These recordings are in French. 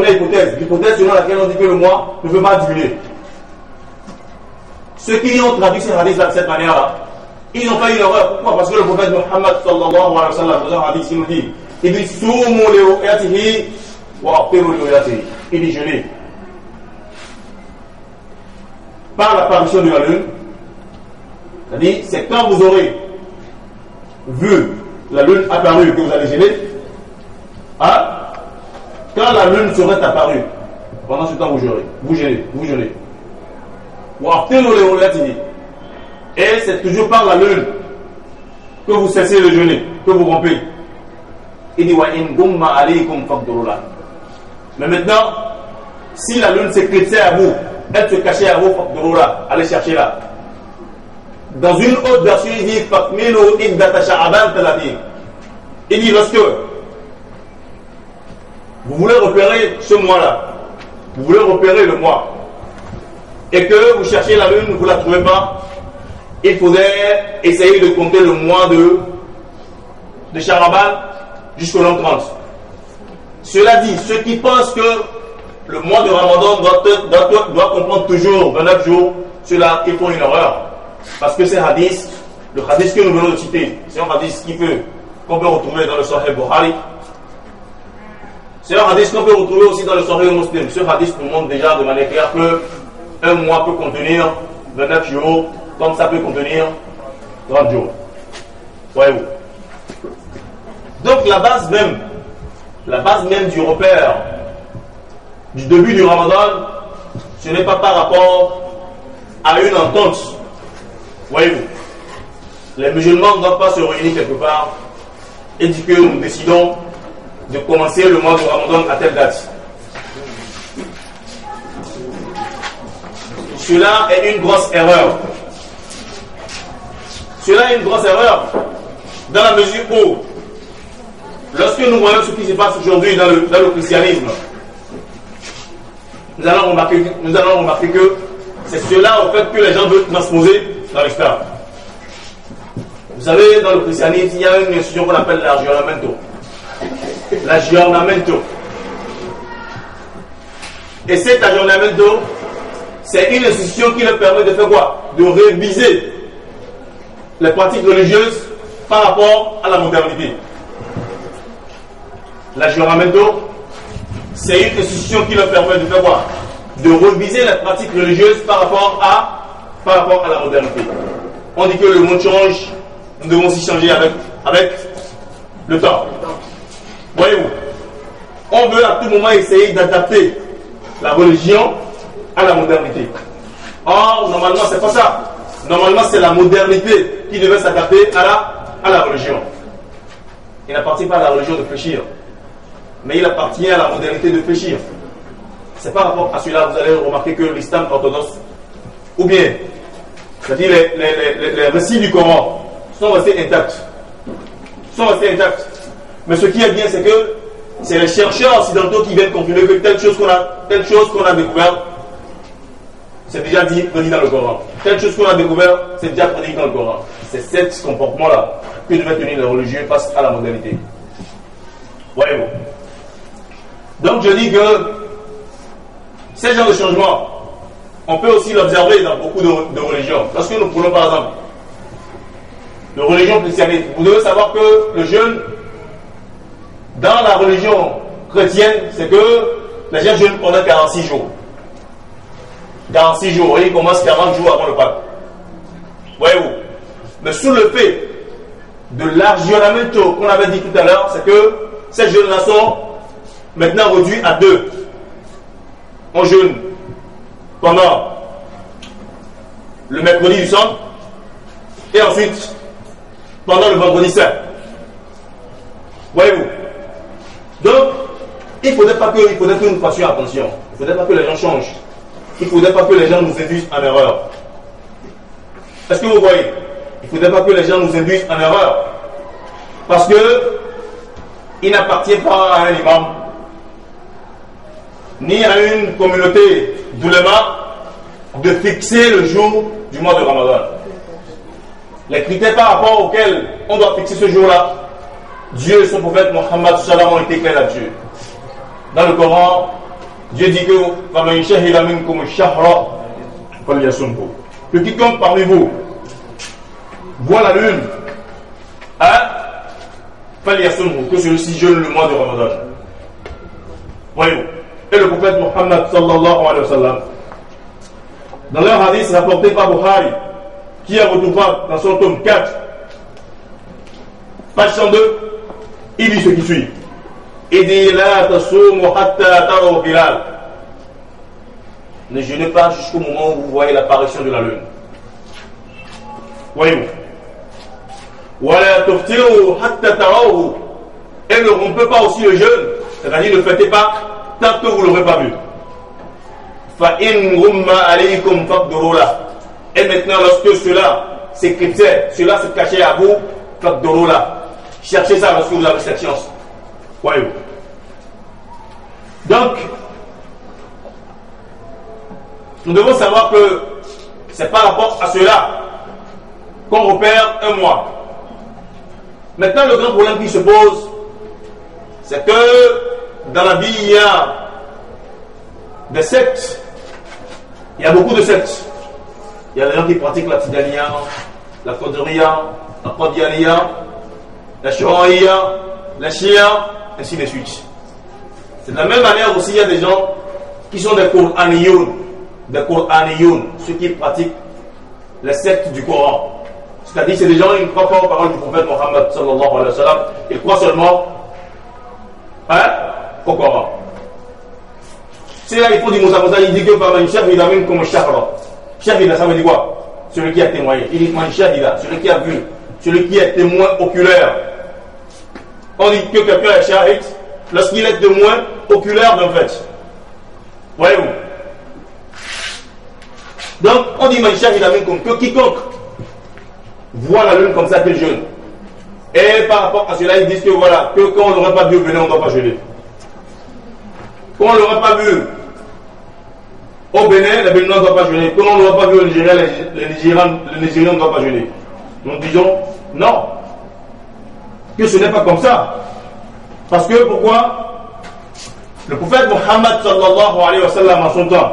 l'hypothèse selon laquelle on dit que le mois ne veut pas diminuer. Ceux qui ont traduit ces hadiths de cette manière-là, ils n'ont pas eu l'erreur. Pourquoi? Parce que le prophète Muhammad sallallahu alayhi wa sallam, dans un hadith, il nous dit, il dit, Soumu li'uyatihi wa aqiru li'uyatihi. Il dit, jeûnez. Par l'apparition de la lune, c'est-à-dire, c'est quand vous aurez vu la lune apparue que vous allez jeûner, hein? Quand la lune serait apparue, pendant ce temps vous jeûnez, vous jeûnez. Et c'est toujours par la lune que vous cessez de jeûner, que vous rompez. Il dit, mais maintenant, si la lune s'éclipsait à vous, elle se cachait à vous, allez chercher là. Dans une autre version, il dit, il dit, lorsque vous voulez repérer ce mois-là, vous voulez repérer le mois, et que vous cherchez la lune, vous ne la trouvez pas, il faudrait essayer de compter le mois de Sha'ban jusqu'au long 30. Cela dit, ceux qui pensent que le mois de Ramadan doit comprendre toujours 29 jours, ceux-là, ils font une erreur. Parce que c'est hadith, le hadith que nous venons de citer, c'est un hadith qu'on peut retrouver dans le Sahih Bukhari. C'est un hadith qu'on peut retrouver aussi dans le Sahih Muslim. Ce hadith nous montre déjà de manière claire que un mois peut contenir 29 jours, comme ça peut contenir 30 jours. Voyez-vous. Donc la base même du repère du début du Ramadan, ce n'est pas par rapport à une entente. Voyez-vous. Les musulmans ne doivent pas se réunir quelque part et dire que nous décidons de commencer le mois de Ramadan à telle date. Cela est une grosse erreur. Cela est une grosse erreur dans la mesure où, lorsque nous voyons ce qui se passe aujourd'hui dans le christianisme, nous allons remarquer que c'est cela au fait que les gens veulent transposer dans l'islam. Vous savez, dans le christianisme, il y a une institution qu'on appelle l'aggiornamento. L'aggiornamento. Et cet aggiornamento, c'est une institution qui leur permet de faire quoi? De réviser les pratiques religieuses par rapport à la modernité. L'aggiornamento, c'est une institution qui leur permet de faire quoi? De réviser les pratiques religieuses par rapport à la modernité. On dit que le monde change, nous devons aussi changer avec le temps. Voyez-vous, on veut à tout moment essayer d'adapter la religion à la modernité. Or, normalement, c'est pas ça. Normalement, c'est la modernité qui devait s'adapter à la religion. Il n'appartient pas à la religion de péchir, mais il appartient à la modernité de péchir. C'est par rapport à cela, vous allez remarquer que l'islam orthodoxe, ou bien, c'est-à-dire les récits du Coran, sont restés intacts. Mais ce qui est bien, c'est que c'est les chercheurs occidentaux qui viennent confirmer que telle chose qu'on a découvert, c'est déjà dit dans le Coran. Telle chose qu'on a découvert, c'est déjà prédit dans le Coran. C'est ce comportement-là que devait tenir les religieux face à la modernité. Voyez-vous. Donc je dis que ces genres de changements, on peut aussi l'observer dans beaucoup de religions. Lorsque nous prenons par exemple la religion christiane, vous devez savoir que le jeûne, dans la religion chrétienne, c'est que les gens jeûnent pendant 46 jours. 46 jours, et ils commencent 40 jours avant le Pâques. Voyez-vous. Mais sous le fait de l'aggiornamento qu'on avait dit tout à l'heure, c'est que ces jeûnes-là sont maintenant réduits à 2. On jeûne pendant le mercredi du sang et ensuite pendant le vendredi saint. Voyez-vous. Donc, il ne faudrait pas que nous fassions attention. Il ne faudrait pas que les gens changent. Il ne faudrait pas que les gens nous induisent en erreur. Est-ce que vous voyez? Il ne faudrait pas que les gens nous induisent en erreur. Parce que il n'appartient pas à un imam, ni à une communauté d'oulémas de fixer le jour du mois de Ramadan. Les critères par rapport auxquels on doit fixer ce jour-là, Dieu et son prophète Mohammed sallam ont été clairs là-dessus. Dans le Coran, Dieu dit que quiconque parmi vous voit la lune, que celui-ci jeûne le mois de Ramadan. Voyez-vous. Et le prophète Mohammed sallallahu alayhi wa sallam, dans leur hadith rapporté par Bukhari, qui a retrouvé dans son tome 4, page 102, il dit ce qui suit. Il dit la tasumu hatta taraw hilal. Ne jeûnez pas jusqu'au moment où vous voyez l'apparition de la lune. Voyez-vous. Wala tuftiru hatta tarawhu. Et ne rompez pas aussi le jeûne, c'est-à-dire ne fêtez pas tant que vous ne l'aurez pas vu. Fa in rumma alaykum faqduru la. Et maintenant, lorsque cela s'éclipsait, cela se cachait à vous, faqduru la. Cherchez ça lorsque vous avez cette chance. Voyez-vous. Donc, nous devons savoir que c'est par rapport à cela qu'on repère un mois. Maintenant, le grand problème qui se pose, c'est que dans la vie, il y a des sectes. Il y a beaucoup de sectes. Il y a des gens qui pratiquent la Tidaniya, la Qadriya, la Qadianiya, la Shuraïya, la Shia, ainsi de suite. C'est de la même manière aussi, il y a des gens qui sont des Qur'aniyoun, ceux qui pratiquent les sectes du Coran. C'est-à-dire, c'est des gens qui ne croient pas aux paroles du prophète Mohammed sallallahu alayhi wa sallam, ils croient seulement au Coran. C'est là, ils font du Moussa, il dit que par Shahida même comme Shahra. Shahida, ça veut dire quoi? Celui qui a témoigné. Il dit Shahida, celui qui a vu, celui qui est témoin oculaire. On dit que quelqu'un est shahid lorsqu'il est témoin oculaire d'un fait. Voyez-vous? Donc, on dit Shahida même comme que quiconque voit la lune comme ça qu'il jeûne. Et par rapport à cela, ils disent que voilà, que quand on n'aurait pas vu au Bénin, on ne doit pas jeûner. Quand on ne l'aurait pas vu au Bénin, les Béninois ne doivent pas jeûner. Quand on ne l'aurait pas vu au Nigeria, les Nigériens ne doivent pas jeûner. Nous disons non, que ce n'est pas comme ça. Parce que pourquoi? Le prophète Mohammed sallallahu alayhi wa sallam en son temps,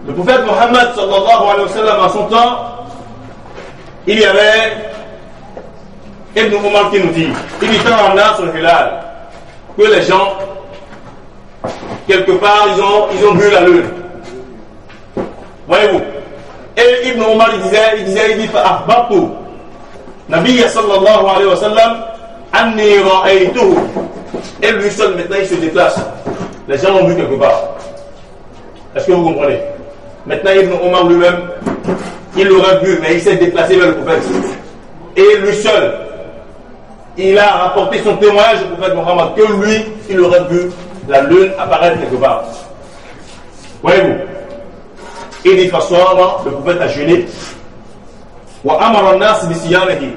le prophète Mohammed sallallahu alayhi wa sallam en son temps, il y avait Ibn Umar qui nous dit, il dit en a sur le hilal, que les gens, quelque part, ils ont vu la lune. Voyez-vous? Et Ibn Umar, il dit, Akhbartu, Nabiya sallallahu alayhi wa sallam, anni ra'aytuhu. Et lui seul, maintenant, il se déplace. Les gens l'ont vu quelque part. Est-ce que vous comprenez? Maintenant, Ibn Umar lui-même, il l'aurait vu, mais il s'est déplacé vers le prophète. Et lui seul, il a rapporté son témoignage au prophète Mohammed, que lui, il aurait vu la lune apparaître quelque part. Voyez-vous? Il dit, le prophète a jeûné.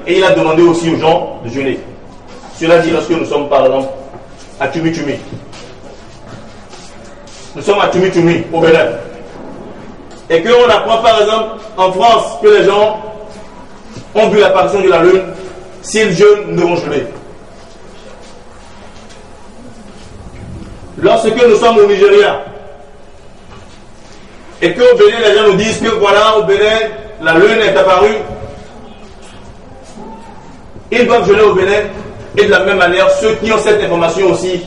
Et il a demandé aussi aux gens de jeûner. Cela dit lorsque nous sommes par exemple à Tumi. Nous sommes à Tumi, au Bénin. Et qu'on apprend par exemple en France que les gens ont vu l'apparition de la lune, s'ils jeûnent, nous devons jeûner. Lorsque nous sommes au Nigeria et qu'au Bénin, les gens nous disent que voilà, au Bénin, la lune est apparue, ils doivent jeûner au Bénin, et de la même manière, ceux qui ont cette information aussi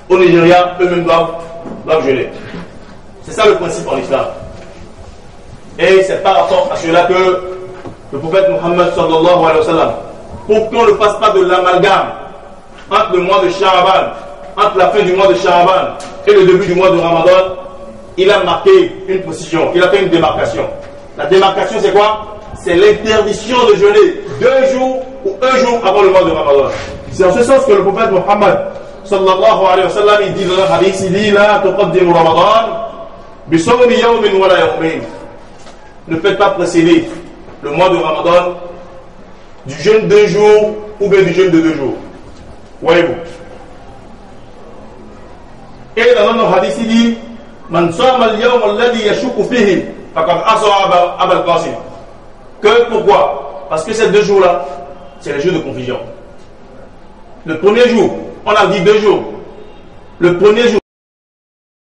au Nigeria, eux-mêmes doivent jeûner. C'est ça le principe en islam. Et c'est par rapport à cela que le prophète Mohammed sallallahu alayhi wa sallam, pour qu'on ne fasse pas de l'amalgame entre le mois de Sha'aban, entre la fin du mois de Sha'aban et le début du mois de Ramadan, il a marqué une précision, il a fait une démarcation. La démarcation, c'est quoi? C'est l'interdiction de jeûner 2 jours ou 1 jour avant le mois de Ramadan. C'est en ce sens que le prophète Mohammed sallallahu alayhi wa sallam, il dit dans un hadith, il dit la tuqaddimu Ramadan bi sawmi yawmin wa la yawmin. Ne faites pas précéder le mois de Ramadan du jeûne d'1 jour ou bien du jeûne de 2 jours. Voyez-vous? Et dans notre hadith, il dit Man sama al-yawm alladhi yashuku fihi faqad asa Aba al-Qasim. Que pourquoi? Parce que ces 2 jours-là, c'est les jours de confusion. Le premier jour, on a dit 2 jours. Le premier jour,